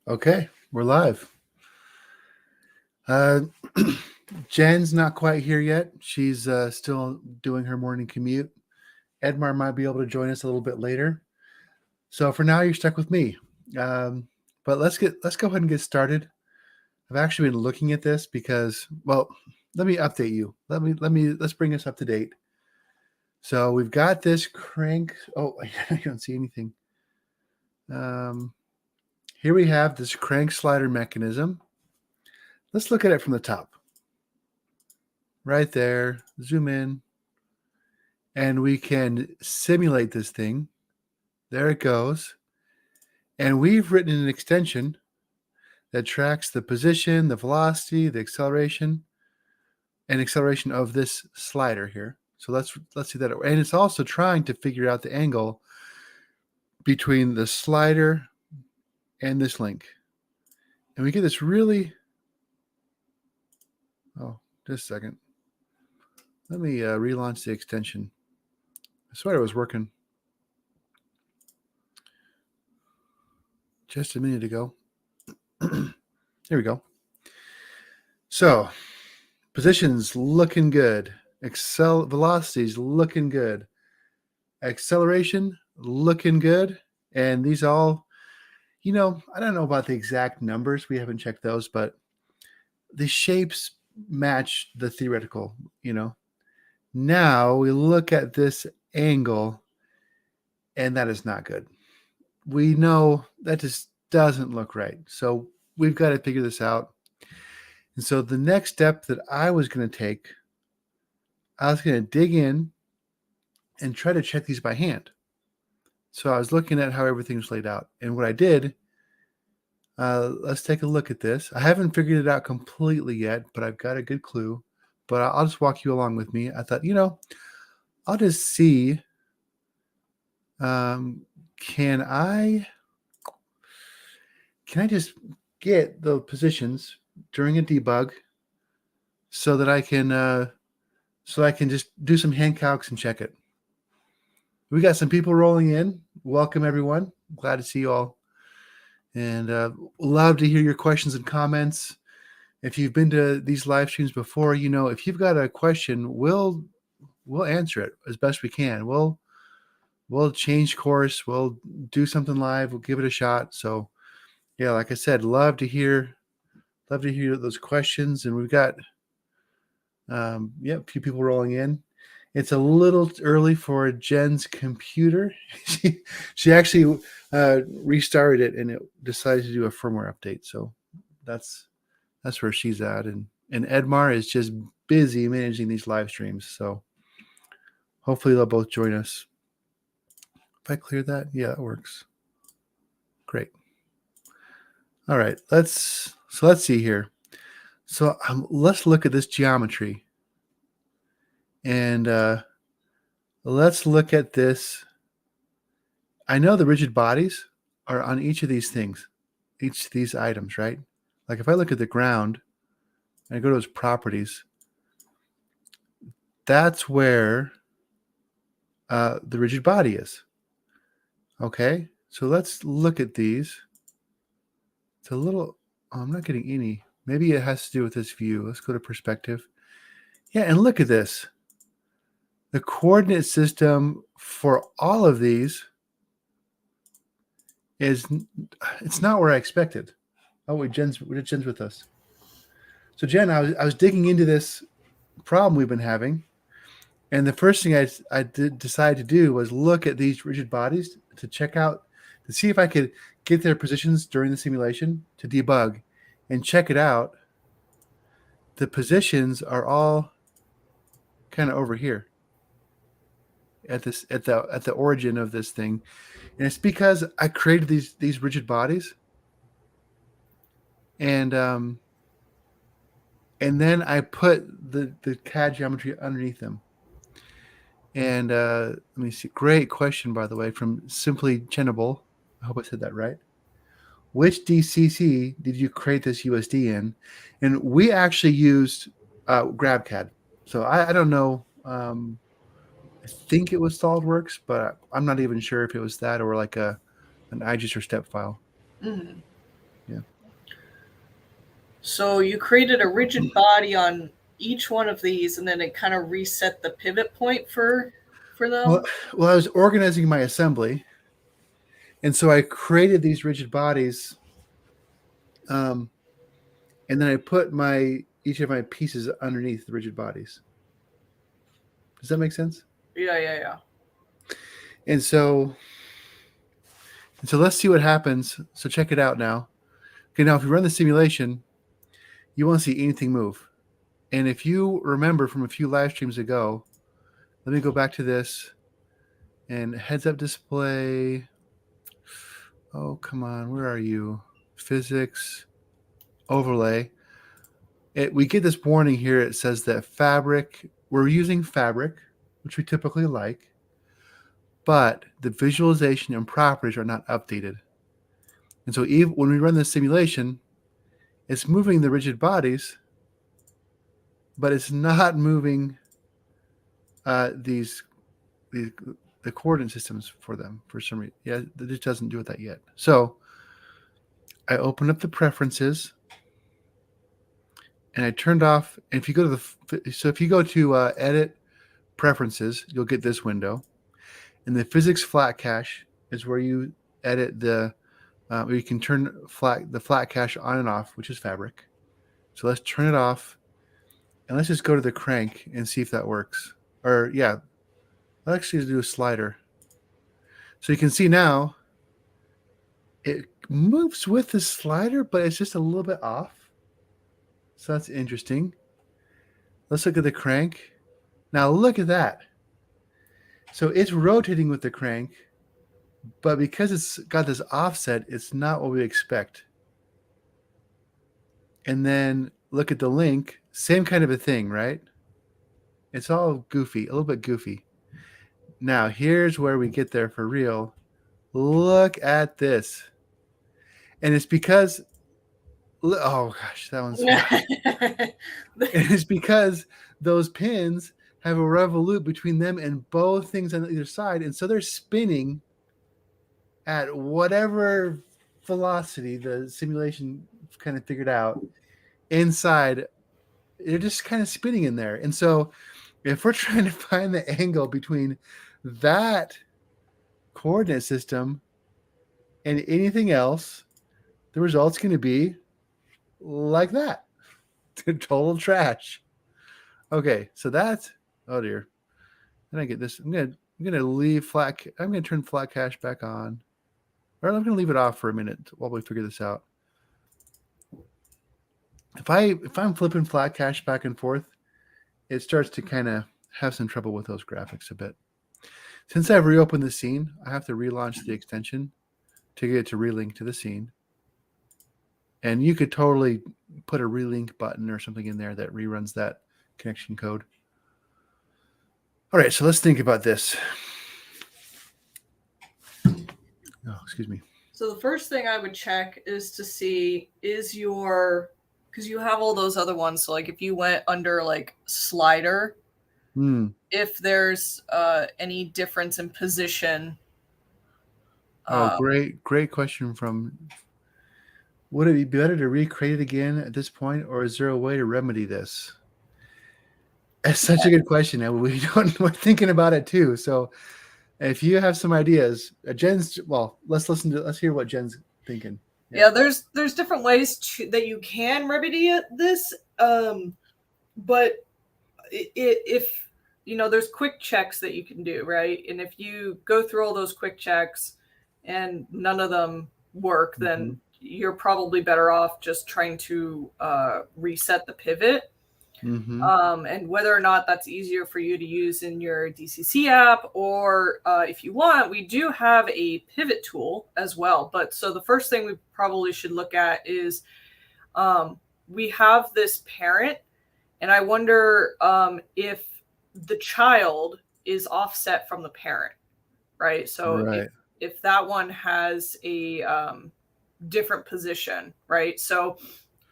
Okay, we're live. Uh, Jen's not quite here yet. She's still doing her morning commute. Edmar might be able to join us a little bit later. So for now, you're stuck with me. Um, but let's go ahead and get started. I've actually been looking at this because, well, let me update you. Let's bring us up to date. So we've got this crank. Oh, I don't see anything. Here we have this crank slider mechanism. Let's look at it from the top. Right there, zoom in, and we can simulate this thing. There it goes. And we've written an extension that tracks the position, the velocity, the acceleration, and acceleration of this slider here. So let's see that. And it's also trying to figure out the angle between the slider and this link. And we get this really, oh, just a second. Let me relaunch the extension. I swear it was working just a minute ago. Here we go. So positions looking good. Velocities looking good. Acceleration looking good. And these all, I don't know about the exact numbers. We haven't checked those, but the shapes match the theoretical, Now we look at this angle, and that is not good. We know that just doesn't look right. So we've got to figure this out. And so the next step that I was going to take, I was going to dig in and try to check these by hand. So I was looking at how everything's laid out. And what I did, let's take a look at this. I haven't figured it out completely yet, but I've got a good clue. But I'll just walk you along with me. I thought, I'll just see, can I just get the positions during a debug so that I can just do some hand calcs and check it. We got some people rolling in. Welcome, everyone. Glad to see you all. And love to hear your questions and comments. If you've been to these live streams before, if you've got a question, we'll answer it as best we can. We'll change course. We'll do something live. We'll give it a shot. So, yeah, like I said, love to hear those questions. And we've got, a few people rolling in. It's a little early for Jen's computer. she actually restarted it and it decided to do a firmware update. So that's where she's at. And Edmar is just busy managing these live streams. So hopefully they'll both join us. If I clear that, yeah, that works. Great. All right, let's see here. So let's look at this geometry. And let's look at this. I know the rigid bodies are on each of these things, each of these items, right? Like if I look at the ground and I go to its properties, that's where the rigid body is. Okay, so let's look at these. It's a little, I'm not getting any. Maybe it has to do with this view. Let's go to perspective. Yeah, and look at this. The coordinate system for all of these it's not where I expected. Oh, wait, Jen's with us. So Jen, I was digging into this problem we've been having, and the first thing I decided to do was look at these rigid bodies to see if I could get their positions during the simulation to debug and check it out. The positions are all kind of over here at the origin of this thing, and it's because I created these rigid bodies, and then I put the CAD geometry underneath them. And let me see. Great question, by the way, from Simply Chenable. I hope I said that right. Which DCC did you create this USD in? And we actually used GrabCAD. So I don't know. I think it was SolidWorks, but I'm not even sure if it was that or like an IGES or step file. Mm-hmm. Yeah. So you created a rigid body on each one of these, and then it kind of reset the pivot point for Well, them. well, I was organizing my assembly, and so I created these rigid bodies, and then I put each of my pieces underneath the rigid bodies. Does that make sense? Yeah. And so, let's see what happens. So check it out now. Okay, now if you run the simulation, you won't see anything move. And if you remember from a few live streams ago, let me go back to this and heads up display. Oh, come on. Where are you? Physics overlay. We get this warning here. It says that we're using fabric, which we typically like, but the visualization and properties are not updated. And so even when we run this simulation, it's moving the rigid bodies, but it's not moving these the coordinate systems for them for some reason. Yeah, it just doesn't do that yet. So I opened up the preferences and I turned off. And if you go to edit preferences, you'll get this window. And the physics flat cache is where you edit where you can turn the flat cache on and off, which is fabric. So let's turn it off, and let's just go to the crank and see if that works. Or yeah, let's actually do a slider. So you can see now it moves with the slider, but it's just a little bit off. So that's interesting. Let's look at the crank. Now look at that. So it's rotating with the crank, but because it's got this offset, it's not what we expect. And then look at the link, same kind of a thing, right? It's all goofy, a little bit goofy. Now, here's where we get there for real. Look at this. And it's because, oh gosh, that one's, it's because those pins have a revolute between them and both things on either side. And so they're spinning at whatever velocity the simulation kind of figured out inside. They're just kind of spinning in there. And so if we're trying to find the angle between that coordinate system and anything else, the result's going to be like that. Total trash. Okay, so that's, oh dear. Then I get this. I'm gonna leave I'm gonna turn flat cache back on. Or I'm gonna leave it off for a minute while we figure this out. If I'm flipping flat cache back and forth, it starts to kind of have some trouble with those graphics a bit. Since I've reopened the scene, I have to relaunch the extension to get it to relink to the scene. And you could totally put a relink button or something in there that reruns that connection code. All right, so let's think about this. Oh, excuse me. So the first thing I would check is to see because you have all those other ones. So like if you went under like slider, if there's any difference in position. Great question from. Would it be better to recreate it again at this point, or is there a way to remedy this? That's such a good question, and we're thinking about it too. So, if you have some ideas, let's hear what Jen's thinking. Yeah, there's different ways that you can remedy this, but if there's quick checks that you can do, right? And if you go through all those quick checks and none of them work, then you're probably better off just trying to reset the pivot. And whether or not that's easier for you to use in your DCC app, or if you want, we do have a pivot tool as well. But so the first thing we probably should look at is we have this parent, and I wonder if the child is offset from the parent, right? So if that one has a different position, right? So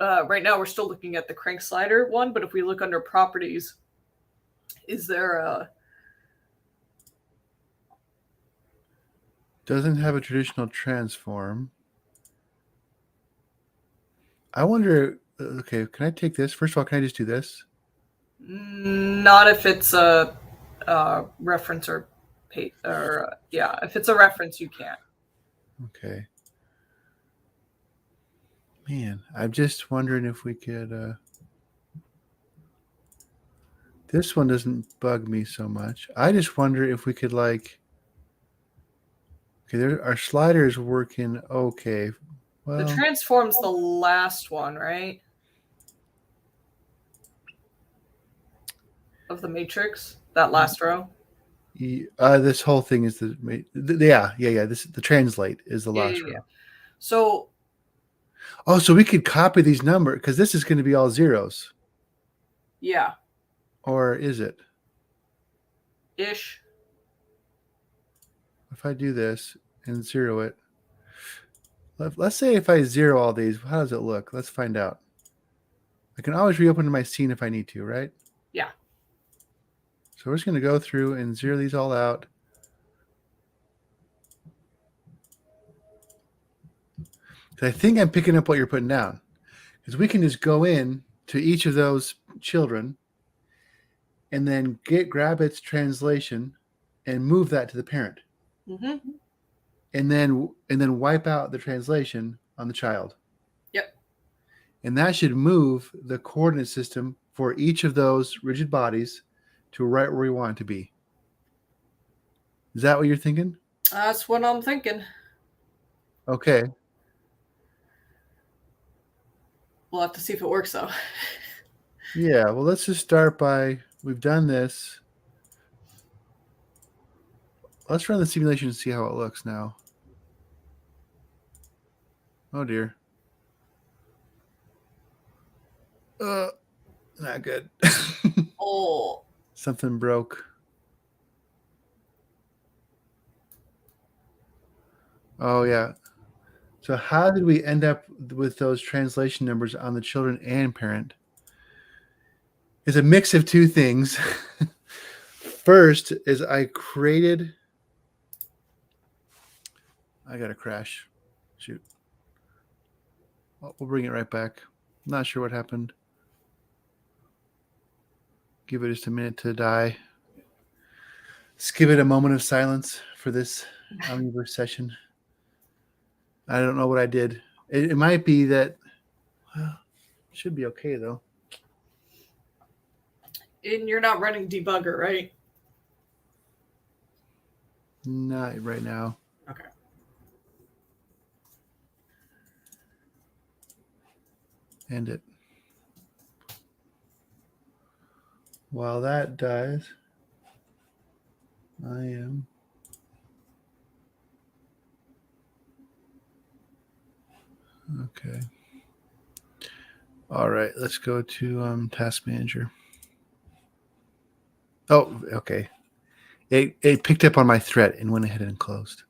right now we're still looking at the crank slider one, but if we look under properties, is there a... Doesn't have a traditional transform. I wonder, Okay, can I take this? First of all, can I just do this? Not if it's a reference or yeah, if it's a reference, you can't. Okay. Man, I'm just wondering if we could. This one doesn't bug me so much. I just wonder if we could like. Okay, there, our slider is working okay. The Well, transform's the last one, right? Of the matrix, that last row. this whole thing is yeah. This the translate is the last row. So, Oh, so we could copy these numbers because this is going to be all zeros, yeah, or is it? ish. If I do this and zero it, let's say if I zero all these, how does it look? Let's find out. I can always reopen my scene if I need to, right? Yeah. So we're just going to go through and zero these all out. I think I'm picking up what you're putting down. Because we can just go in to each of those children and then grab its translation and move that to the parent. Mm-hmm. And then wipe out the translation on the child. Yep. And that should move the coordinate system for each of those rigid bodies to right where we want it to be. Is that what you're thinking? That's what I'm thinking. Okay. We'll have to see if it works, though. Yeah, well, let's just start by, we've done this. Let's run the simulation and see how it looks now. Oh, dear. Not good. Oh. Something broke. Oh, yeah. So how did we end up with those translation numbers on the children and parent? It's a mix of two things. First is I got a crash. Shoot. We'll bring it right back. I'm not sure what happened. Give it just a minute to die. Let's give it a moment of silence for this Omniverse session. I don't know what I did. It might be that, well, it should be okay though. And you're not running debugger, right? Not right now. Okay. End it. While that dies, I am. Okay. All right, let's go to Task Manager. Oh, okay. It picked up on my threat and went ahead and closed.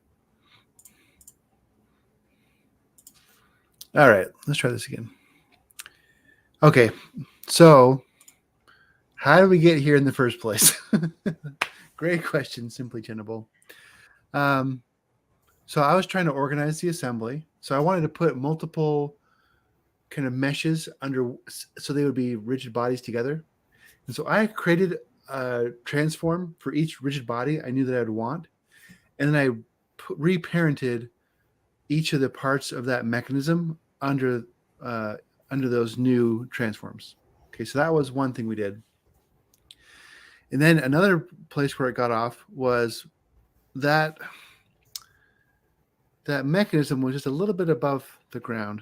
All right, let's try this again. Okay, so how did we get here in the first place? Great question, Simply Tenable. So I was trying to organize the assembly. So I wanted to put multiple kind of meshes under, so they would be rigid bodies together. And so I created a transform for each rigid body I knew that I'd want. And then I reparented each of the parts of that mechanism under those new transforms. Okay, so that was one thing we did. And then another place where it got off was that mechanism was just a little bit above the ground.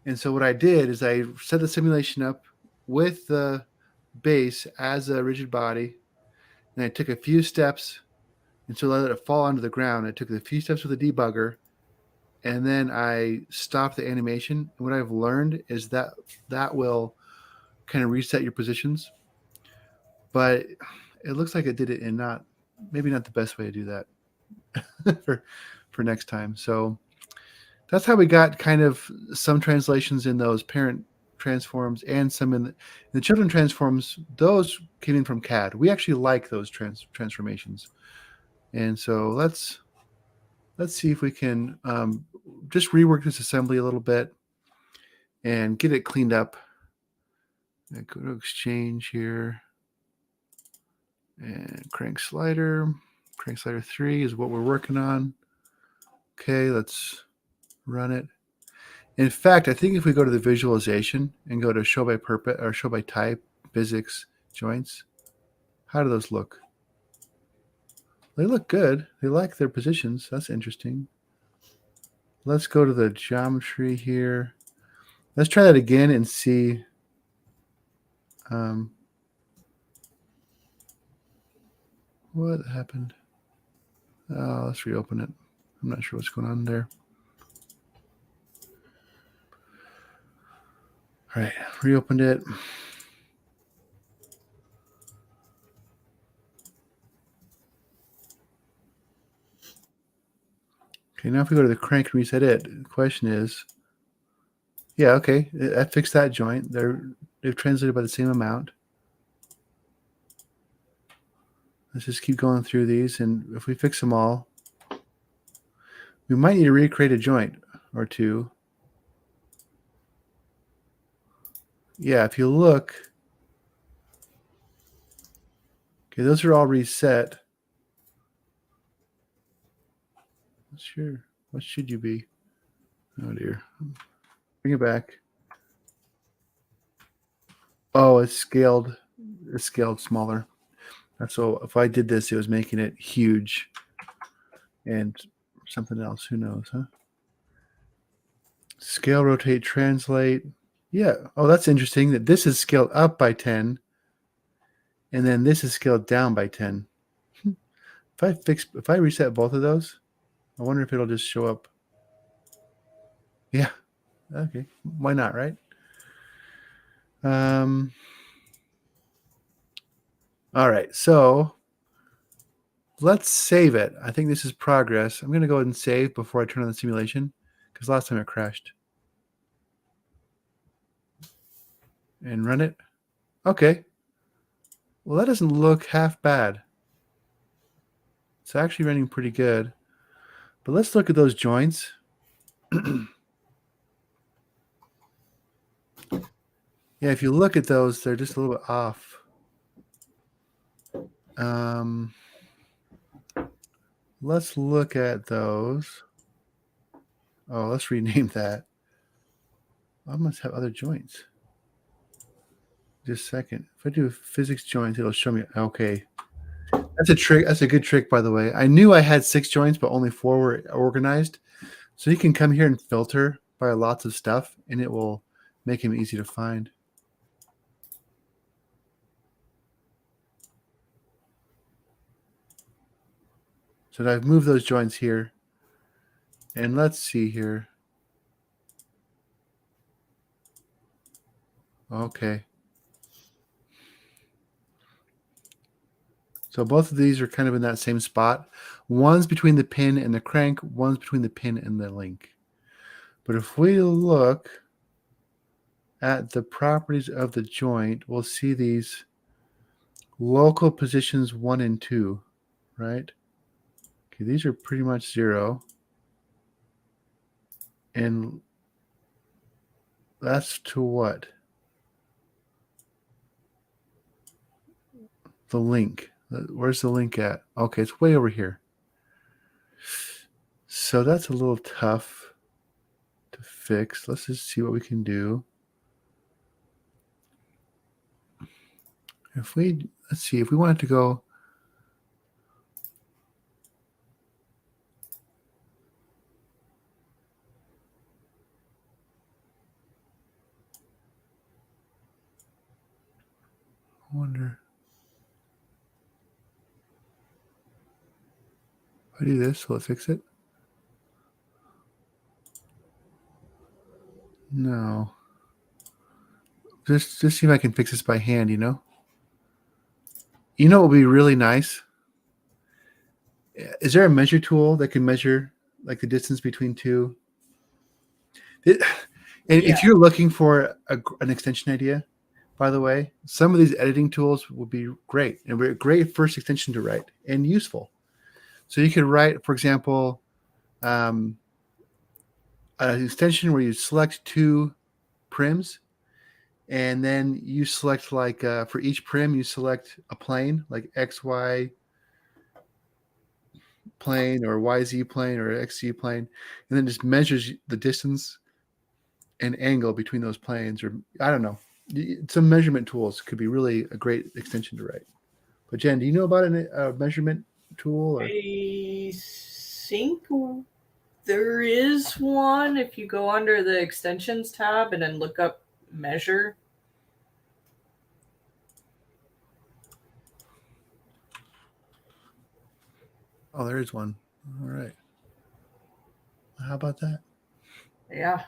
And so what I did is I set the simulation up with the base as a rigid body, and I took a few steps, and so I let it fall onto the ground. I took a few steps with a debugger, and then I stopped the animation. And what I've learned is that will kind of reset your positions, but it looks like it did it in maybe not the best way to do that for next time. So that's how we got kind of some translations in those parent transforms and some in the children transforms. Those came in from CAD. We actually like those transformations. And so let's see if we can just rework this assembly a little bit and get it cleaned up. And go to exchange here. And crank slider 3 is what we're working on. Okay, let's run it. In fact, I think if we go to the visualization and go to show by purpose or show by type, physics, joints, how do those look? They look good. They like their positions. That's interesting. Let's go to the geometry here. Let's try that again and see. What happened? Oh, let's reopen it. I'm not sure what's going on there. All right, reopened it. Okay, now if we go to the crank and reset it, the question is, yeah, okay, I fixed that joint. They've translated by the same amount. Let's just keep going through these, and if we fix them all, we might need to recreate a joint or two. Yeah, if you look, okay, those are all reset. Sure. What should you be? Oh dear. Bring it back. Oh, it's scaled. It's scaled smaller. So if I did this, it was making it huge. And something else. Who knows, huh? Scale, rotate, translate. Yeah. Oh, that's interesting that this is scaled up by 10. And then this is scaled down by 10. If I reset both of those, I wonder if it'll just show up. Yeah. Okay. Why not, right? All right. So let's save it. I think this is progress. I'm going to go ahead and save before I turn on the simulation because last time it crashed. And run it. Okay. Well, that doesn't look half bad. It's actually running pretty good. But let's look at those joints. Yeah, if you look at those, they're just a little bit off. Let's look at those. Oh, let's rename that. I must have other joints. Just a second. If I do physics joints, it'll show me. Okay. That's a trick. That's a good trick, by the way. I knew I had 6 joints, but only 4 were organized. So you can come here and filter by lots of stuff, and it will make them easy to find. So I've moved those joints here. And let's see here. Okay. So both of these are kind of in that same spot. One's between the pin and the crank. One's between the pin and the link. But if we look at the properties of the joint, we'll see these local positions 1 and 2, right? Okay, these are pretty much 0. And that's to what? The link. Where's the link at? Okay, it's way over here. So that's a little tough to fix. Let's just see what we can do. Let's see, if we wanted to go. I wonder. If I do this, will it fix it? No. Just see if I can fix this by hand, you know? You know what would be really nice? Is there a measure tool that can measure like the distance between two? If you're looking for an extension idea, by the way, some of these editing tools would be great and a great first extension to write and useful. So you could write, for example, an extension where you select 2 prims, and then you select like for each prim you select a plane like XY plane or YZ plane or XZ plane, and then just measures the distance and angle between those planes, or I don't know. Some measurement tools could be really a great extension to write. But Jen, do you know about a measurement tool? Or? I think there is one if you go under the extensions tab and then look up measure. Oh, there is one. All right. How about that? Yeah.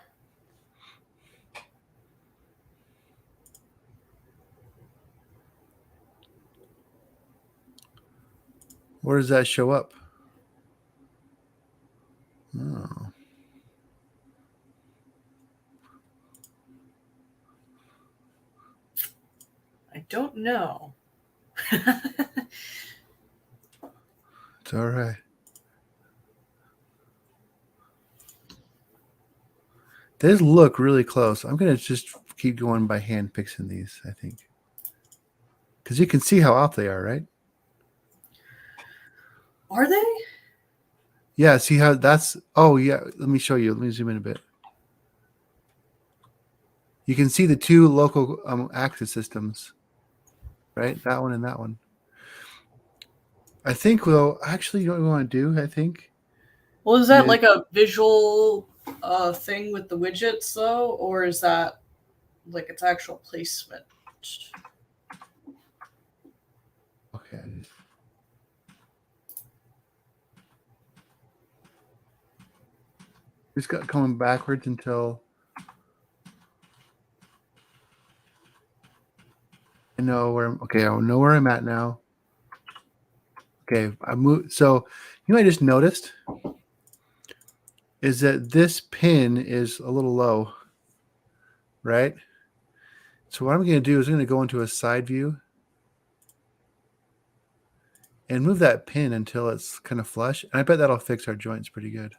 Where does that show up? Oh. I don't know. It's all right. These look really close. I'm going to just keep going by hand fixing these, I think. Because you can see how off they are, right? Are they? Yeah, see how that's... Oh, yeah. Let me show you. Let me zoom in a bit. You can see the two local axis systems, right? That one and that one. I think, well, actually, you know what we want to do, I think? Well, is that like a visual thing with the widgets, though? Or is that like its actual placement? Okay. Just got coming backwards until I know where I know where I'm at now. Okay, I moved. So you know what I just noticed is that this pin is a little low, right? So what I'm going to do is I'm going to go into a side view and move that pin until it's kind of flush. And I bet that'll fix our joints pretty good.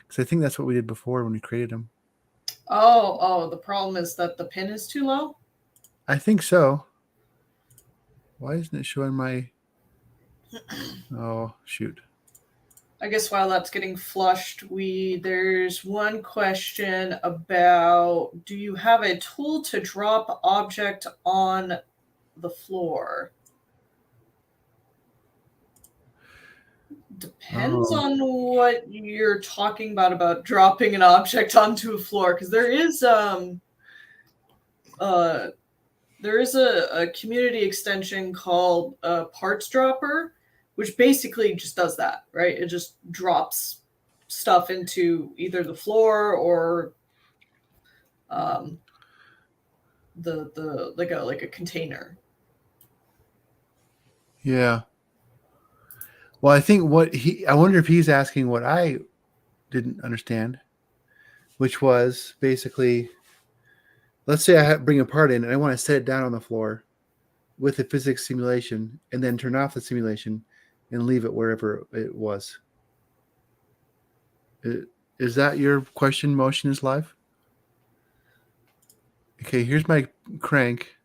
Because I think that's what we did before when we created them. Oh, the problem is that the pin is too low? I think so. Why isn't it showing my... Oh, shoot. I guess while that's getting flushed, there's one question about, do you have a tool to drop object on the floor? Depends on what you're talking about dropping an object onto a floor, because there is a community extension called Parts Dropper, which basically just does that, right? It just drops stuff into either the floor or the like a container. Yeah. Well, I think I wonder if he's asking what I didn't understand, which was basically, let's say I bring a part in and I want to set it down on the floor with the physics simulation and then turn off the simulation and leave it wherever it was. Is that your question, Motion is Live? Okay, here's my crank.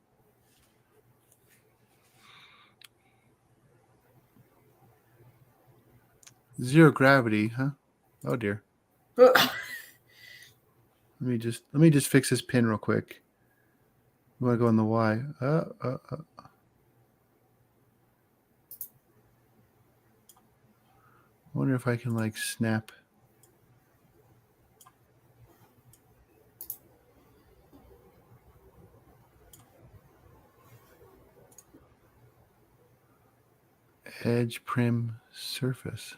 Zero gravity, huh? Oh dear. Let me just fix this pin real quick. You want to go on the Y? I wonder if I can like snap. Edge prim surface.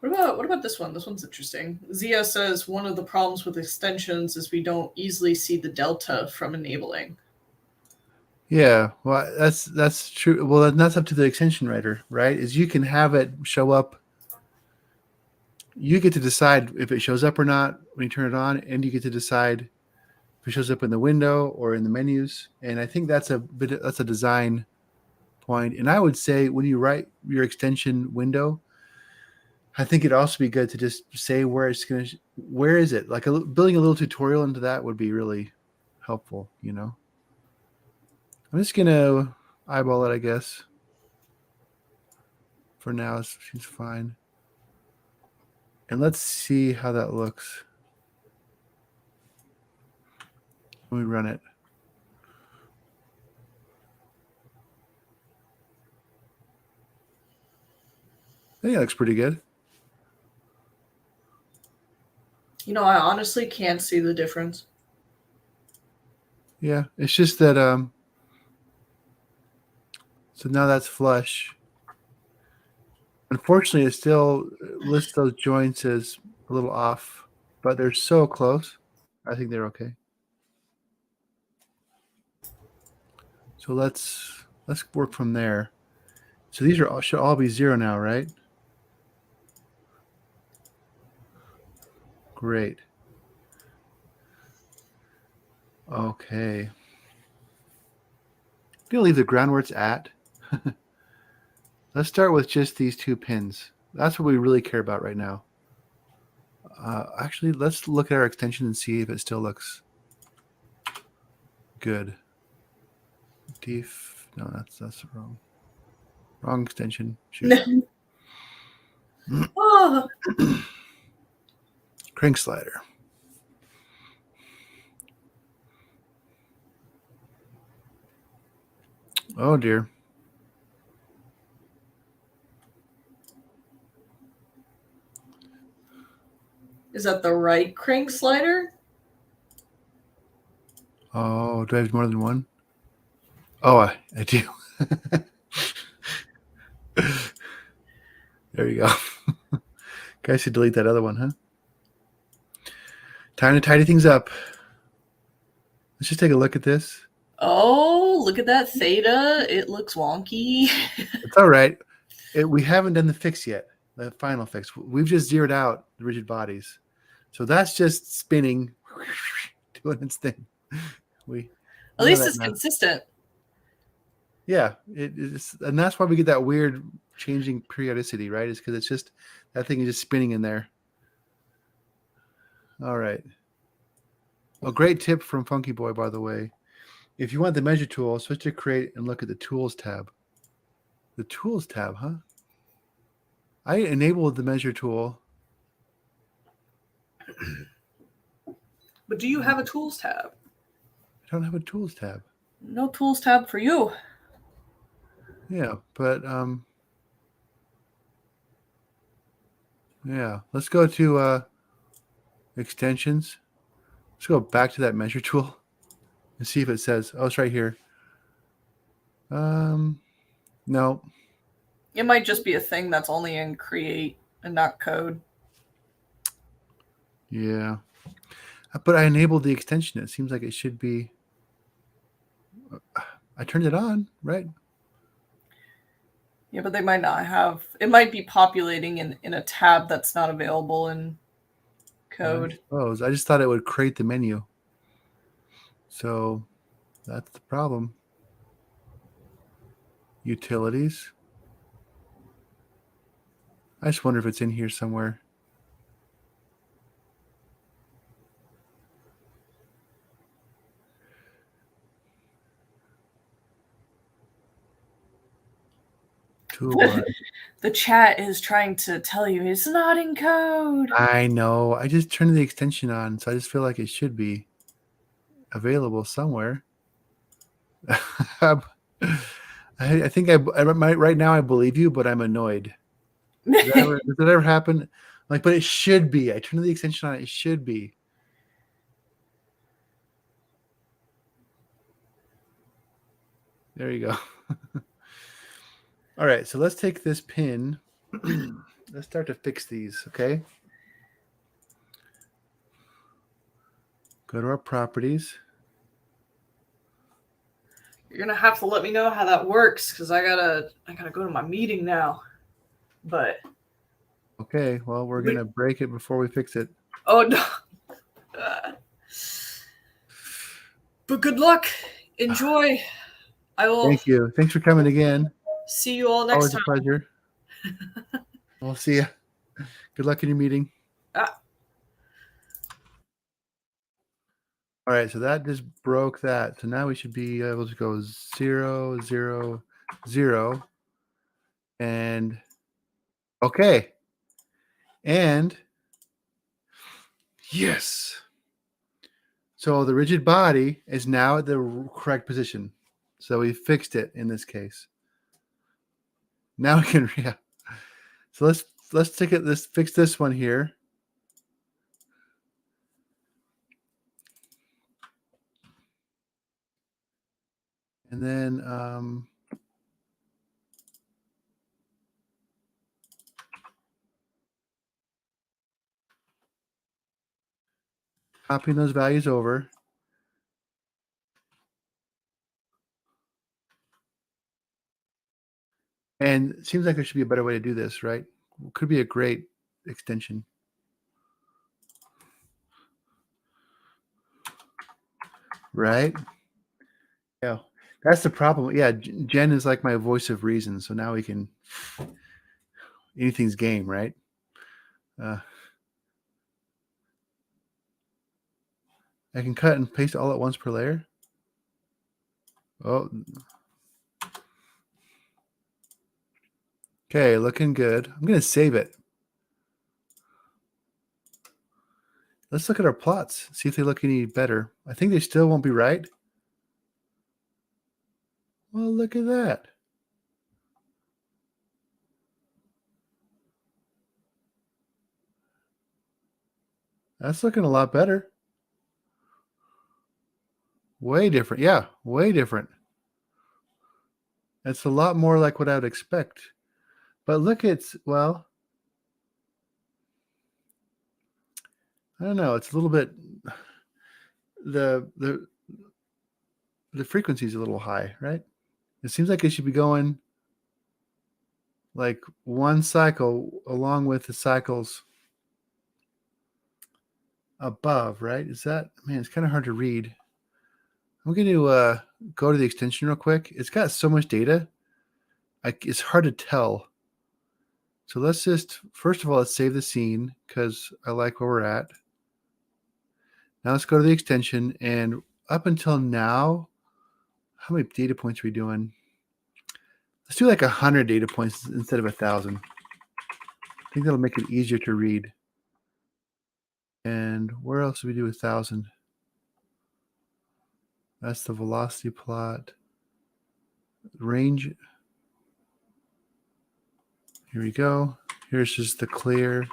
What about this one? This one's interesting. Zia says one of the problems with extensions is we don't easily see the delta from enabling. Yeah, well, that's true. Well, that's up to the extension writer, right? Is you can have it show up. You get to decide if it shows up or not when you turn it on, and you get to decide if it shows up in the window or in the menus. And I think that's a design point. And I would say when you write your extension window, I think it'd also be good to just say where it's going to, where is it? Like building a little tutorial into that would be really helpful, you know? I'm just going to eyeball it, I guess. For now, it seems fine. And let's see how that looks when we run it. I think it looks pretty good. You know, I honestly can't see the difference. Yeah, it's just that, so now that's flush. Unfortunately, it still lists those joints as a little off, but they're so close. I think they're okay. So let's work from there. So these are should all be 0 now, right? Great. Okay. I'm gonna leave the ground where it's at. Let's start with just these 2 pins. That's what we really care about right now. Actually, let's look at our extension and see if it still looks good. No, that's wrong extension. Shoot. Oh. Crank slider. Oh dear. Is that the right crank slider? Oh, do I have more than one? Oh, I do. There you go. Guys should delete that other one, huh? Time to tidy things up. Let's just take a look at this. Oh, look at that theta. It looks wonky. It's all right. We haven't done the fix yet, the final fix. We've just zeroed out the rigid bodies. So that's just spinning, doing its thing. At least it's consistent. Yeah, it is, and that's why we get that weird changing periodicity, right? Is because it's just that thing is just spinning in there. All right. A great tip from Funky Boy, by the way. If you want the measure tool, switch to create and look at the tools tab. The tools tab, huh? I enabled the measure tool. But do you have a tools tab? I don't have a tools tab. No tools tab for you. Yeah, but yeah, let's go to extensions. Let's go back to that measure tool and see if it says, oh, it's right here. No. It might just be a thing that's only in create and not code. Yeah. But I enabled the extension. It seems like it should be. I turned it on, right? Yeah, but they might not have. It might be populating in a tab that's not available in code. I suppose. I just thought it would create the menu. So that's the problem. Utilities. I just wonder if it's in here somewhere. Toolbar. The chat is trying to tell you it's not in code. I know. I just turned the extension on, so I just feel like it should be available somewhere. I think I might right now. I believe you, but I'm annoyed. Does that ever happen? Like, but it should be. I turned the extension on. It should be. There you go. All right, so let's take this pin. Let's start to fix these, okay? Go to our properties. You're gonna have to let me know how that works because I gotta go to my meeting now. But okay, well, we're gonna break it before we fix it. Oh no. But good luck. Enjoy. I will. Thank you. Thanks for coming again. See you all next Always a time. pleasure. We'll see you. Good luck in your meeting. All right, so that just broke that. So now we should be able to go 0, 0, 0. And okay. And yes. So the rigid body is now at the correct position. So we fixed it in this case. Now we can, yeah. So let's take it. Let's fix this one here. And then copying those values over. And it seems like there should be a better way to do this, right? Could be a great extension. Right? Yeah. That's the problem. Yeah, Jen is like my voice of reason. So now we can, anything's game, right? I can cut and paste all at once per layer. Oh. Okay, looking good. I'm going to save it. Let's look at our plots, see if they look any better. I think they still won't be right. Well, look at that. That's looking a lot better. Way different. Yeah, way different. It's a lot more like what I would expect. But look, it's, well, I don't know. It's a little bit, the frequency is a little high, right? It seems like it should be going like one cycle along with the cycles above, right? Is that, man, it's kind of hard to read. I'm going to go to the extension real quick. It's got so much data. It's hard to tell. So let's just, first of all, let's save the scene because I like where we're at. Now let's go to the extension. And up until now, how many data points are we doing? Let's do like 100 data points instead of 1,000. I think that'll make it easier to read. And where else do we do 1,000? That's the velocity plot. Range. Here we go. Here's just the clear,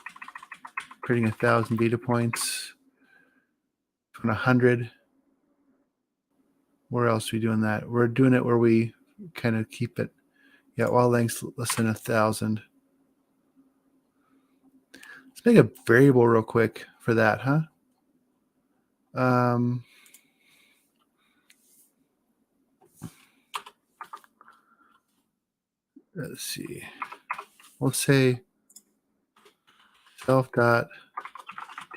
creating 1,000 data points. 100. Where else are we doing that? We're doing it where we kind of keep it. Yeah, while lengths less than 1,000. Let's make a variable real quick for that, huh? Let's see. We'll say self dot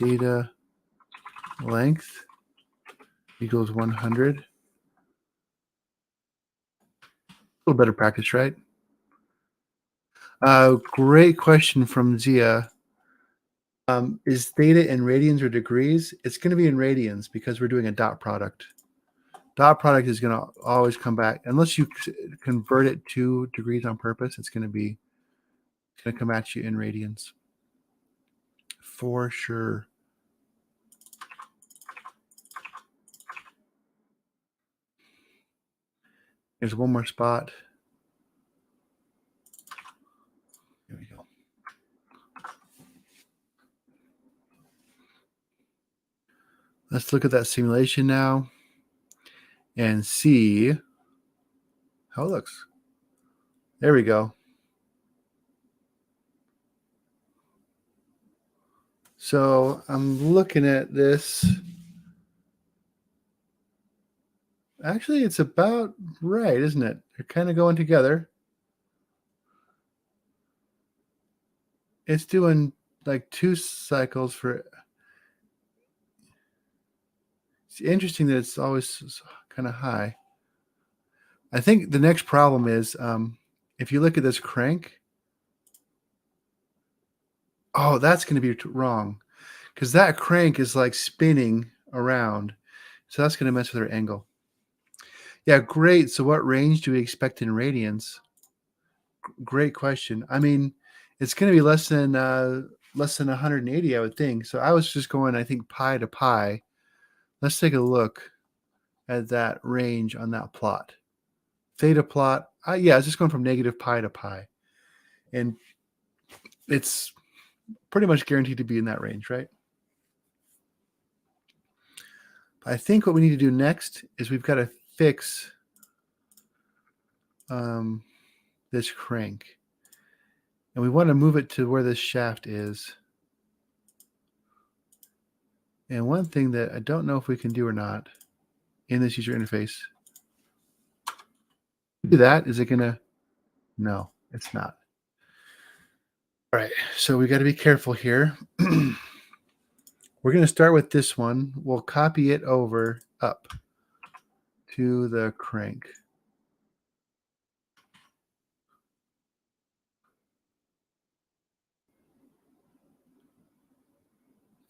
data length equals 100. A little better practice, right? Great question from Zia. Is theta in radians or degrees? It's going to be in radians because we're doing a dot product. Dot product is going to always come back unless you convert it to degrees on purpose. It's going to come at you in radians for sure. There's one more spot. Here we go. Let's look at that simulation now and see how it looks. There we go. So I'm looking at this. Actually, it's about right, isn't it? They're kind of going together. It's doing like 2 cycles for. It's interesting that it's always kind of high. I think the next problem is if you look at this crank, oh, that's going to be wrong because that crank is like spinning around. So that's going to mess with our angle. Yeah, great. So what range do we expect in radians? Great question. I mean, it's going to be less than 180, I would think. So I was just going, I think, pi to pi. Let's take a look at that range on that plot. Theta plot. Yeah, it's just going from negative pi to pi. And it's pretty much guaranteed to be in that range, right? I think what we need to do next is we've got to fix this crank. And we want to move it to where this shaft is. And one thing that I don't know if we can do or not in this user interface, do that, is it going to? No, it's not. All right, so we got to be careful here. We're going to start with this one. We'll copy it over up to the crank.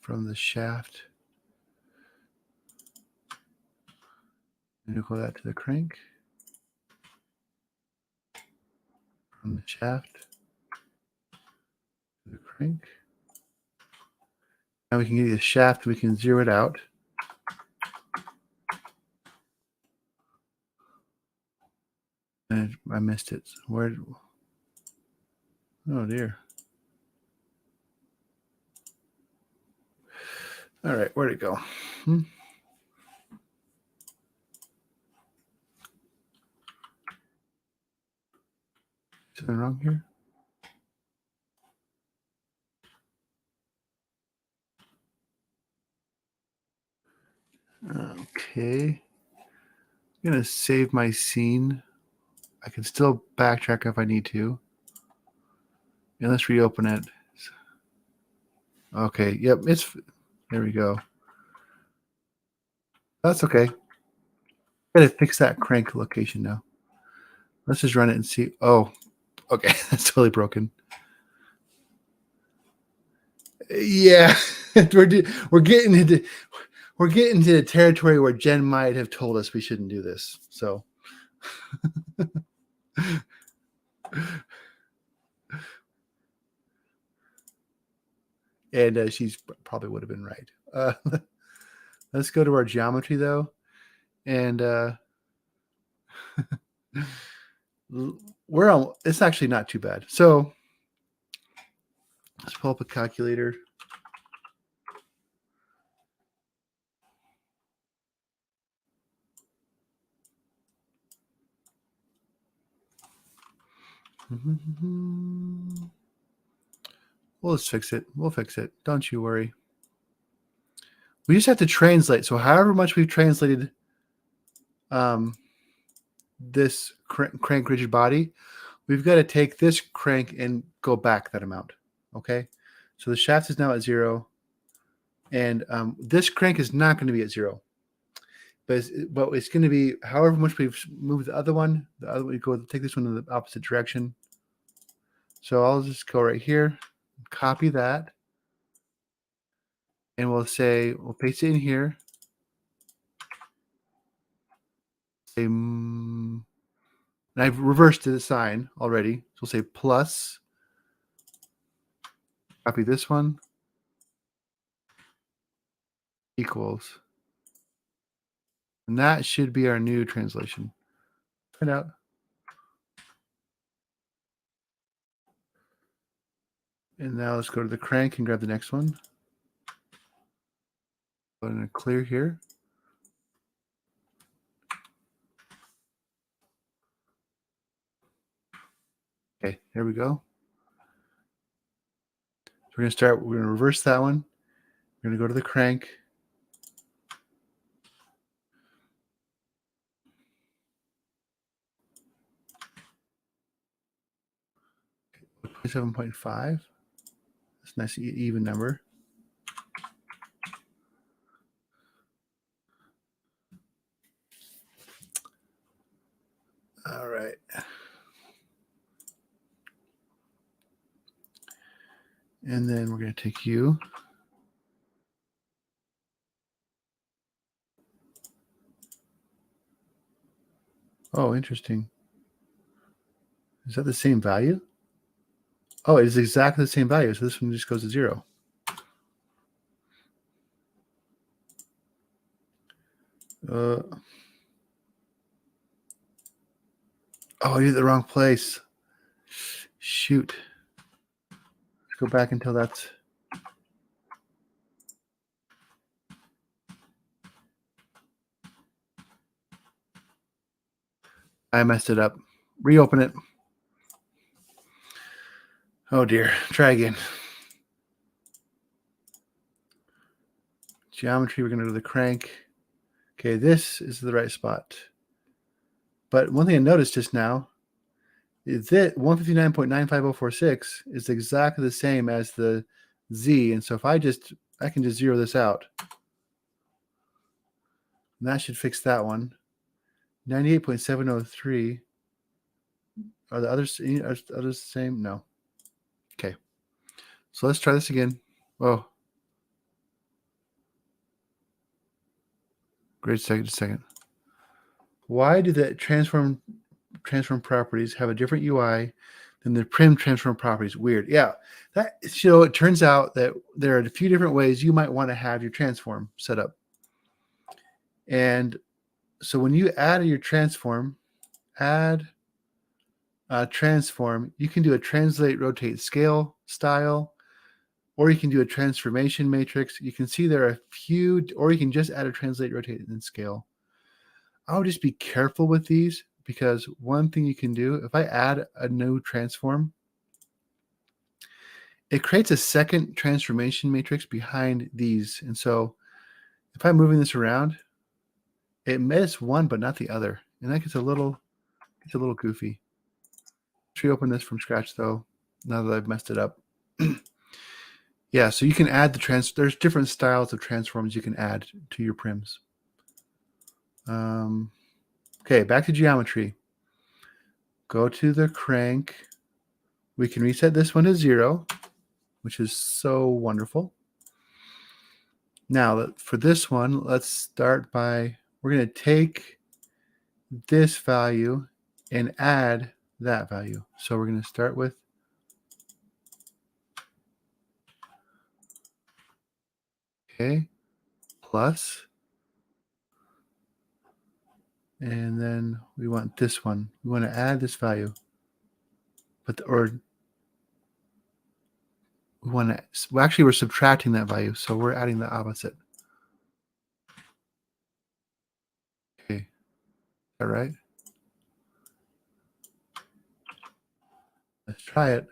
From the shaft. And equal that to the crank. From the shaft to the crank. Now we can get the shaft, we can zero it out. And I missed it. Where? Oh dear. All right, where'd it go? Something wrong here? Okay. I'm going to save my scene. I can still backtrack if I need to. And let's reopen it. Okay, yep, there we go. That's okay. Gotta fix that crank location now. Let's just run it and see. Oh, okay, that's totally broken. Yeah, we're getting into the territory where Jen might have told us we shouldn't do this. So, and she's probably would have been right. Let's go to our geometry though, and we're on. It's actually not too bad. So let's pull up a calculator. Well, let's fix it. We'll fix it. Don't you worry. We just have to translate. So however much we've translated this crank rigid body, we've got to take this crank and go back that amount. Okay. So the shaft is now at 0. And this crank is not going to be at 0. But it's going to be however much we've moved the other one. We go take this one in the opposite direction. So I'll just go right here, copy that, and we'll paste it in here. And I've reversed the sign already. So we'll say plus. Copy this one. Equals. And that should be our new translation. Find out. And now let's go to the crank and grab the next one. Go ahead and clear here. Okay, there we go. So we're going to reverse that one. We're going to go to the crank. Okay, 27.5. That's a nice even number. All right. And then we're going to take U. Oh, interesting. Is that the same value? Oh, it is exactly the same value. So this one just goes to 0. Oh, I did it the wrong place. Shoot. Let's go back until that's... I messed it up. Reopen it. Oh dear. Try again. Geometry, we're going to go to the crank. Okay, this is the right spot. But one thing I noticed just now is that 159.95046 is exactly the same as the Z. And so if I can just zero this out. And that should fix that one. 98.703. Are the others the same? No. Okay. So let's try this again. Oh. Great second. Why do the transform properties have a different UI than the prim transform properties? Weird. Yeah. It turns out that there are a few different ways you might want to have your transform set up. And so when you add your transform, you can do a translate, rotate, scale style, or you can do a transformation matrix. You can see there are a few, or you can just add a translate, rotate, and scale. I would just be careful with these because one thing you can do, if I add a new transform, it creates a second transformation matrix behind these. And so if I'm moving this around, it missed one but not the other. And that gets a little goofy. Let's reopen this from scratch though, now that I've messed it up. Yeah, so you can add there's different styles of transforms you can add to your prims. Okay, back to geometry. Go to the crank. We can reset this one to 0, which is so wonderful. Now, for this one, let's start by, we're going to take this value and add that value. So we're going to start with plus, and then we want this one. We want to add this value, we're subtracting that value, so we're adding the opposite. Okay, is that right? Let's try it.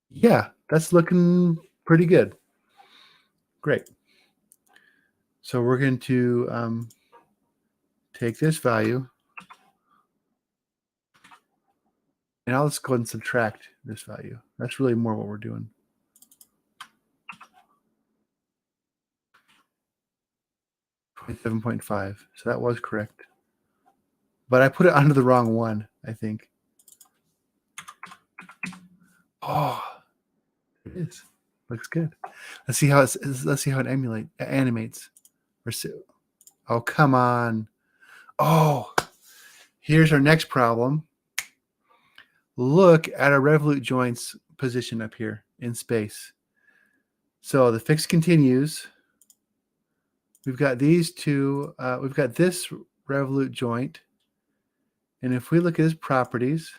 Yeah, that's looking pretty good. Great. So we're going to take this value, and I'll just go ahead and subtract this value. That's really more what we're doing. $27.5. So that was correct. But I put it under the wrong one, I think. Oh, it is. Looks good. Let's see how it animates. Oh, come on. Oh, here's our next problem. Look at our revolute joints position up here in space. So the fix continues. We've got these two. We've got this revolute joint. And if we look at its properties,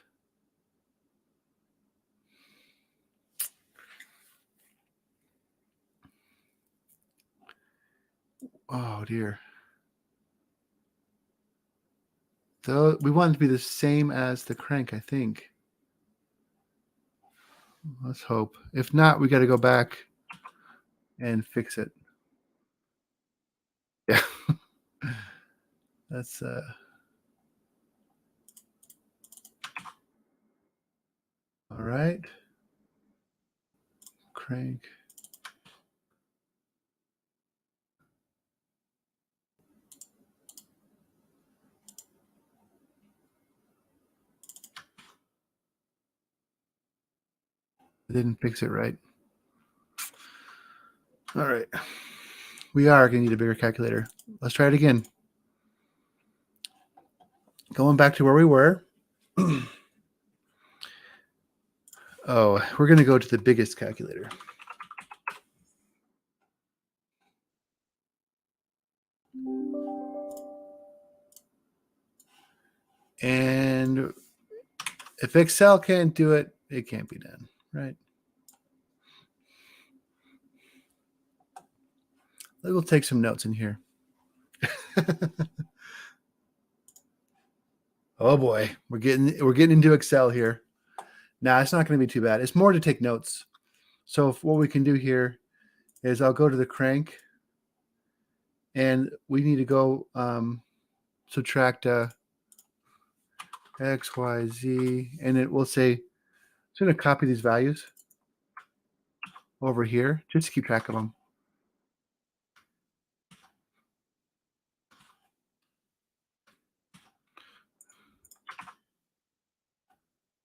oh dear. So we want it to be the same as the crank, I think. Let's hope. If not, we got to go back and fix it. Yeah. That's all right. Crank. I didn't fix it right. All right. We are going to need a bigger calculator. Let's try it again. Going back to where we were. Oh, we're going to go to the biggest calculator. And if Excel can't do it, it can't be done, right? We'll take some notes in here. Oh boy, we're getting into Excel here. Nah, it's not going to be too bad. It's more to take notes. So what we can do here is I'll go to the crank, and we need to go subtract X, Y, Z, and it will say, it's going to copy these values over here just to keep track of them.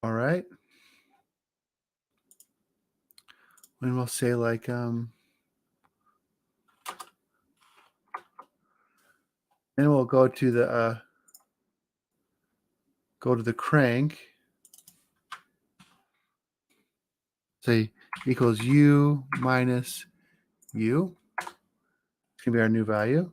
All right. And we'll say like, and we'll go to the crank. Say equals U minus U. It's going to be our new value.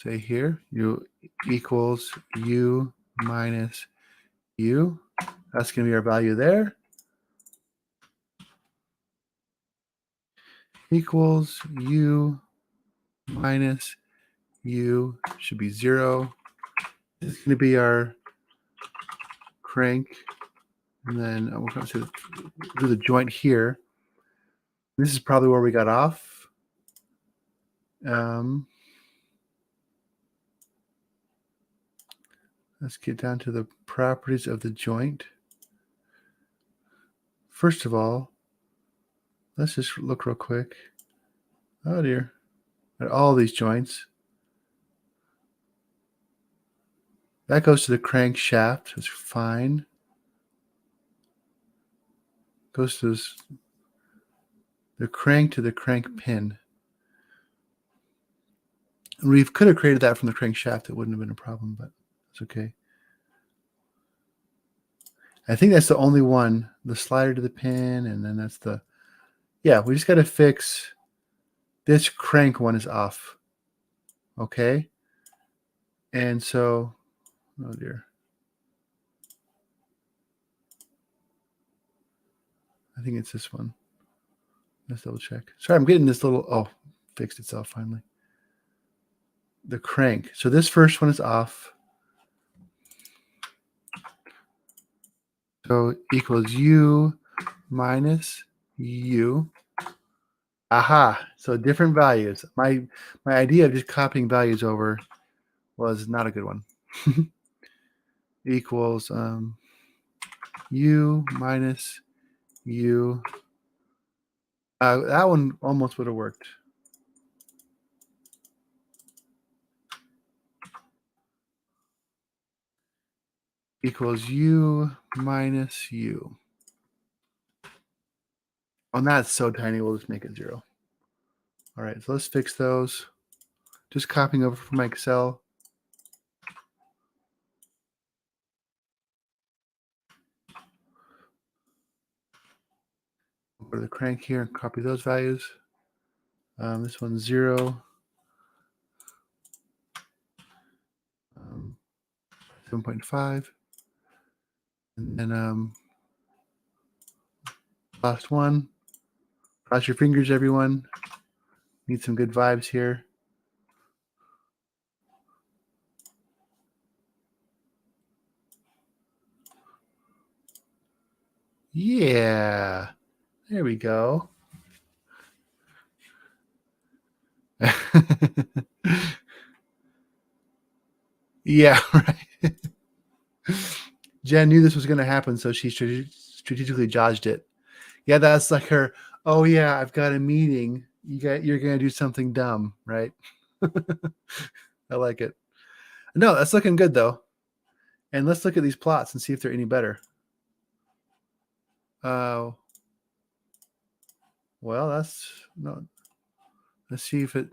Say here, U equals U minus U. That's going to be our value there. Equals U minus U should be 0. This is going to be our crank. And then we're going to do the joint here. This is probably where we got off. Let's get down to the properties of the joint. First of all, let's just look real quick. Oh dear. At all these joints. That goes to the crankshaft. That's fine. Goes to the crank to the crank pin. We could have created that from the crankshaft. It wouldn't have been a problem, but it's okay. I think that's the only one. The slider to the pin, and then that's the... Yeah, we just got to fix... This crank one is off. Okay? And so... Oh, dear. I think it's this one. Let's double check. Sorry, I'm getting this little... Oh, fixed itself finally. The crank. So this first one is off. So equals U minus U. Aha. So different values. My idea of just copying values over was not a good one. Equals U minus U. That one almost would have worked. Equals U minus U. Oh, that's so tiny, we'll just make it 0. All right, so let's fix those. Just copying over from my Excel. Go to the crank here and copy those values. This one's 0. 7.5. And then last one. Cross your fingers, everyone. Need some good vibes here. Yeah. There we go. Yeah, right. Jen knew this was going to happen, so she strategically dodged it. Yeah, that's like her, oh yeah, I've got a meeting. You're going to do something dumb, right? I like it. No, that's looking good though. And let's look at these plots and see if they're any better. Well, that's no. Let's see if it.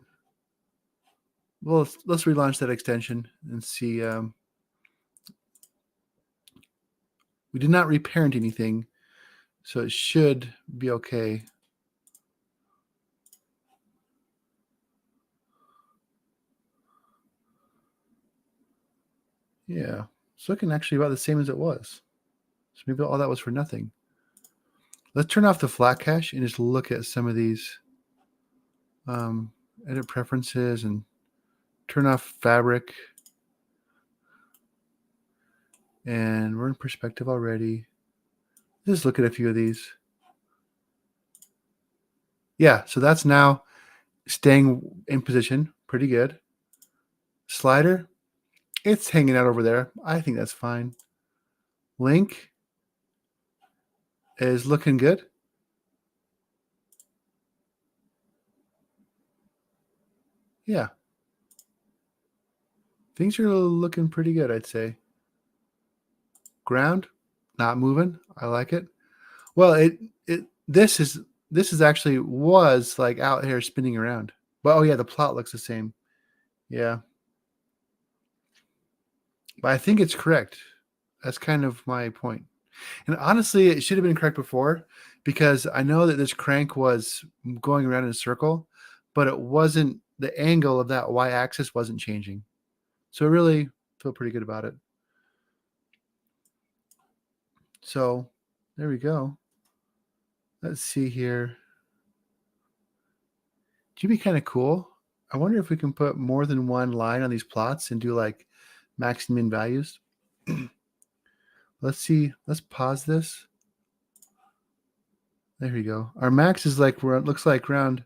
Well, let's relaunch that extension and see. We did not reparent anything, so it should be okay. Yeah, it's looking actually about the same as it was. So maybe all that was for nothing. Let's turn off the flat cache and just look at some of these edit preferences and turn off fabric. And we're in perspective already. Let's look at a few of these. Yeah, so that's now staying in position. Pretty good. Slider, it's hanging out over there. I think that's fine. Link is looking good. Yeah. Things are looking pretty good, I'd say. Ground, not moving. I like it. Well, this is actually was like out here spinning around. But oh yeah, the plot looks the same. Yeah. But I think it's correct. That's kind of my point. And honestly, it should have been correct before because I know that this crank was going around in a circle, but it wasn't, the angle of that y-axis wasn't changing. So I really feel pretty good about it. So there we go. Let's see here. It'd be kind of cool. I wonder if we can put more than one line on these plots and do like max and min values. Let's see. Let's pause this. There we go. Our max is like, looks like around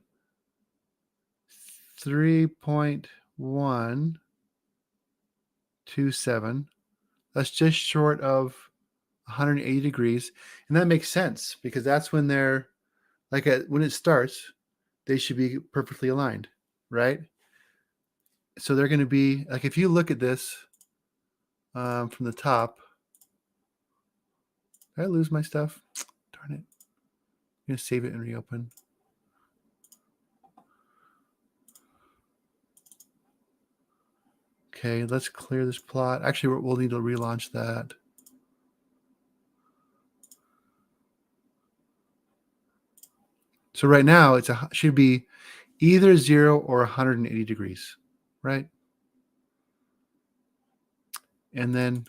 3.127. That's just short of 180 degrees. And that makes sense because that's when they're like when it starts, they should be perfectly aligned, right? So they're going to be like, if you look at this from the top, did I lose my stuff? Darn it. I'm going to save it and reopen. Okay, let's clear this plot. Actually, we'll need to relaunch that. So right now, it should be either 0 or 180 degrees, right? And then,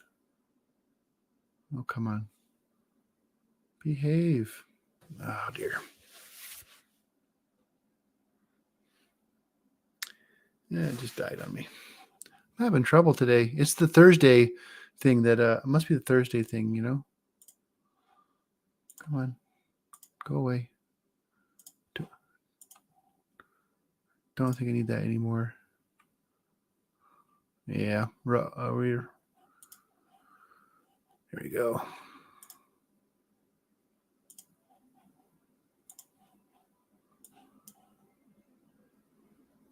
oh, come on. Behave. Oh, dear. Yeah, it just died on me. I'm having trouble today. It's the Thursday thing that, it must be the Thursday thing, you know? Come on. Go away. Don't think I need that anymore. Yeah, here we go.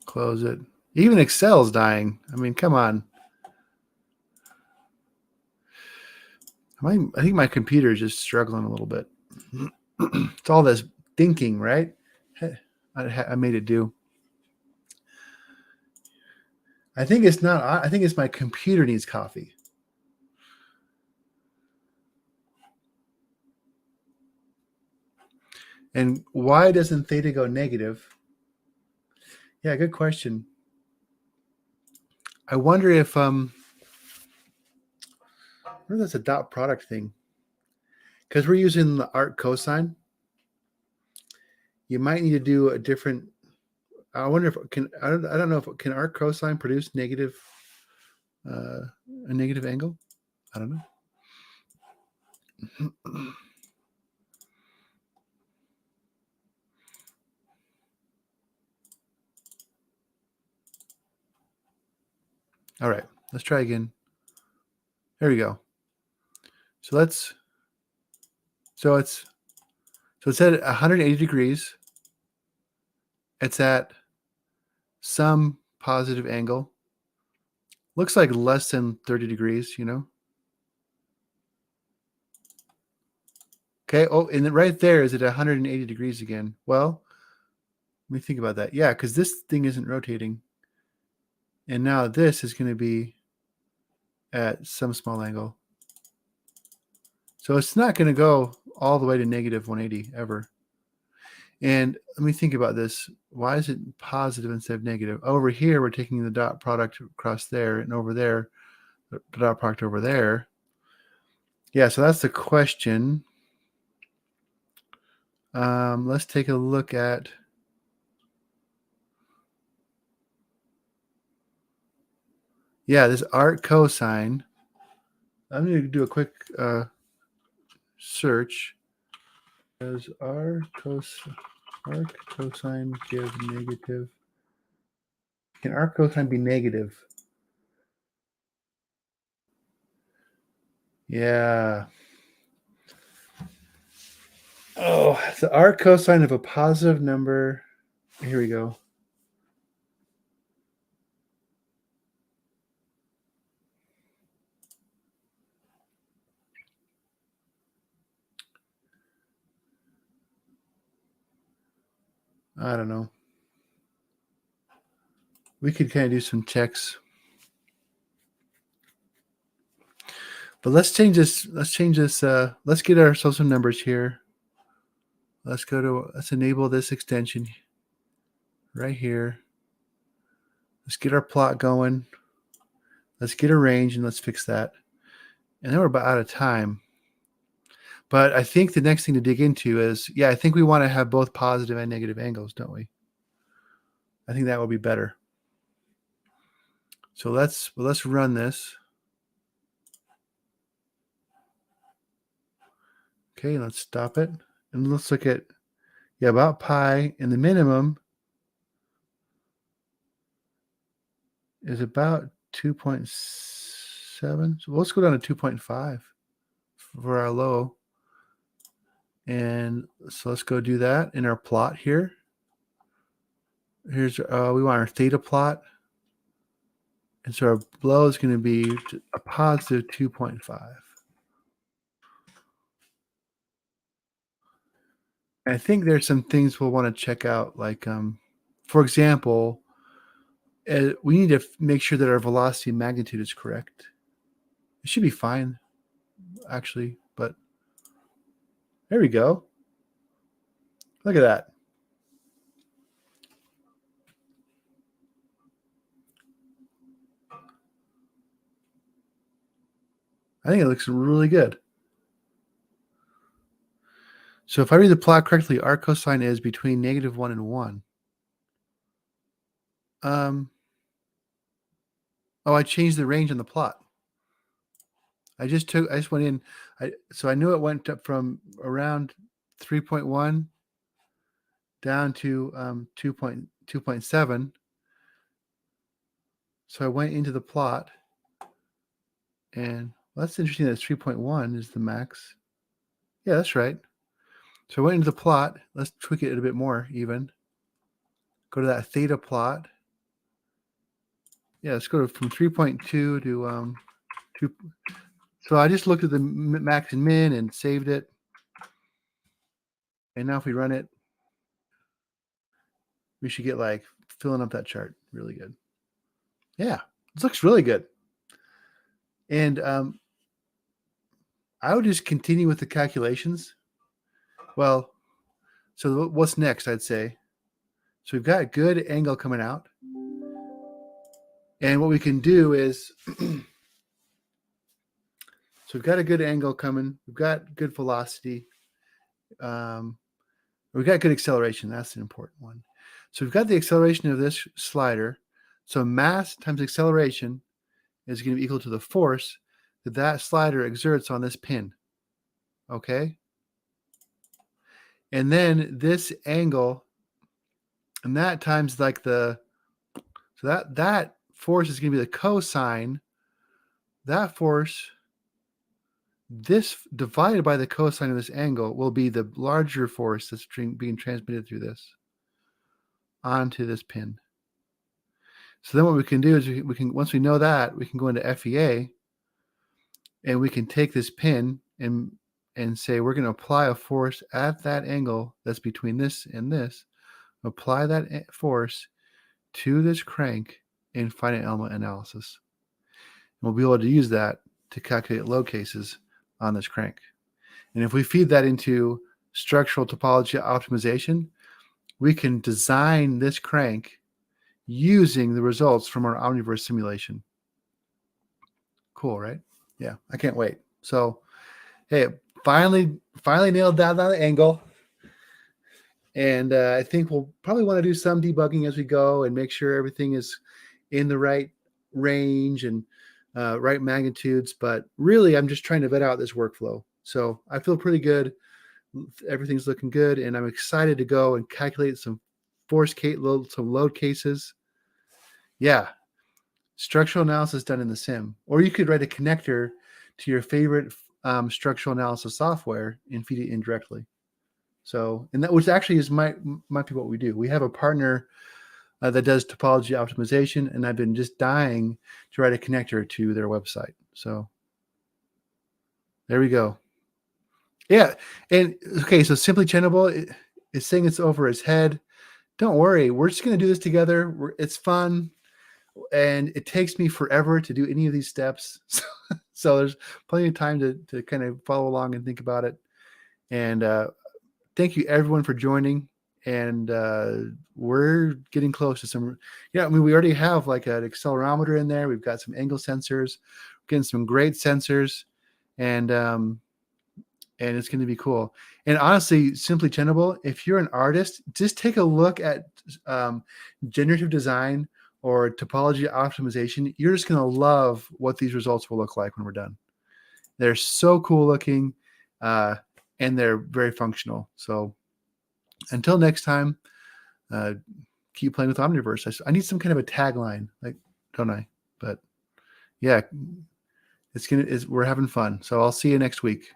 Close it. Even Excel's dying. I mean, come on. I think my computer is just struggling a little bit. It's all this thinking, right? I made it do. I think it's not. I think it's my computer needs coffee. And why doesn't theta go negative? Yeah, good question. I wonder if I wonder if that's a dot product thing. Because we're using the arc cosine. You might need to do a different. I wonder if it can. I don't know if can arc cosine produce negative a negative angle. I don't know. All right, let's try again. There we go. So it's at 180 degrees. It's at some positive angle. Looks like less than 30 degrees, you know. Okay. Oh, and then right there is at 180 degrees again. Well, let me think about that. Yeah, because this thing isn't rotating. And now this is going to be at some small angle. So it's not going to go all the way to negative 180 ever. And let me think about this. Why is it positive instead of negative? Over here, we're taking the dot product across there, and over there, the dot product over there. Yeah, so that's the question. Let's take a look at. Yeah, this arc cosine. I'm going to do a quick search. Does arc cosine give negative? Can arc cosine be negative? Yeah. Oh, the arc cosine of a positive number. Here we go. I don't know. We could kind of do some checks. But let's change this. Let's get ourselves some numbers here. Let's enable this extension right here. Let's get our plot going. Let's get a range and let's fix that. And then we're about out of time. But I think the next thing to dig into is, I think we want to have both positive and negative angles, don't we? I think that would be better. So let's run this. Okay, let's stop it. And let's look at, about pi, and the minimum is about 2.7. So let's go down to 2.5 for our low. And so let's go do that in our plot here. Here's, we want our theta plot. And so our low is going to be a positive 2.5. I think there's some things we'll want to check out. Like, for example, we need to make sure that our velocity magnitude is correct. It should be fine, actually, but there we go. Look at that. I think it looks really good. So if I read the plot correctly, our cosine is between -1 and 1. Oh, I changed the range on the plot. I just went in. So I knew it went up from around 3.1 down to 2.7. So I went into the plot, and that's interesting that 3.1 is the max. Yeah, that's right. So I went into the plot. Let's tweak it a bit more even. Go to that theta plot. Yeah, let's go from 3.2 to 2. So I just looked at the max and min and saved it. And now if we run it, we should get like filling up that chart really good. Yeah, this looks really good. And I would just continue with the calculations. Well, so what's next, I'd say. So we've got a good angle coming out. And what we can do is, so we've got a good angle coming. We've got good velocity. We've got good acceleration. That's an important one. So we've got the acceleration of this slider. So mass times acceleration is going to be equal to the force that slider exerts on this pin. Okay? And then this angle, and that times like so that force is going to be the cosine. That force, this divided by the cosine of this angle, will be the larger force that's being transmitted through this onto this pin. So then what we can do is we can, once we know that, we can go into FEA, and we can take this pin and and say we're going to apply a force at that angle that's between this and this, apply that force to this crank in finite element analysis. And we'll be able to use that to calculate load cases on this crank. And if we feed that into structural topology optimization, we can design this crank using the results from our Omniverse simulation. Cool, right? Yeah, I can't wait. So, hey, finally nailed down the angle. And I think we'll probably want to do some debugging as we go and make sure everything is in the right range and right magnitudes. But really, I'm just trying to vet out this workflow. So I feel pretty good. Everything's looking good. And I'm excited to go and calculate some load cases. Yeah. Structural analysis done in the sim. Or you could write a connector to your favorite structural analysis software and feed it in directly. So, and that which actually is might be what we do. We have a partner that does topology optimization, and I've been just dying to write a connector to their website. So there we go. Yeah, and okay, so Simply Chainable is saying it's over his head. Don't worry, we're just going to do this together. It's fun, and it takes me forever to do any of these steps. So there's plenty of time to kind of follow along and think about it. And thank you everyone for joining. And we're getting close to some, I mean, we already have like an accelerometer in there. We've got some angle sensors, getting some great sensors, and it's going to be cool. And honestly, Simply Chainable, if you're an artist, just take a look at generative design or topology optimization. You're just going to love what these results will look like when we're done. They're so cool looking, and they're very functional. So until next time, keep playing with Omniverse. I need some kind of a tagline, like, don't I? But yeah, we're having fun. So I'll see you next week.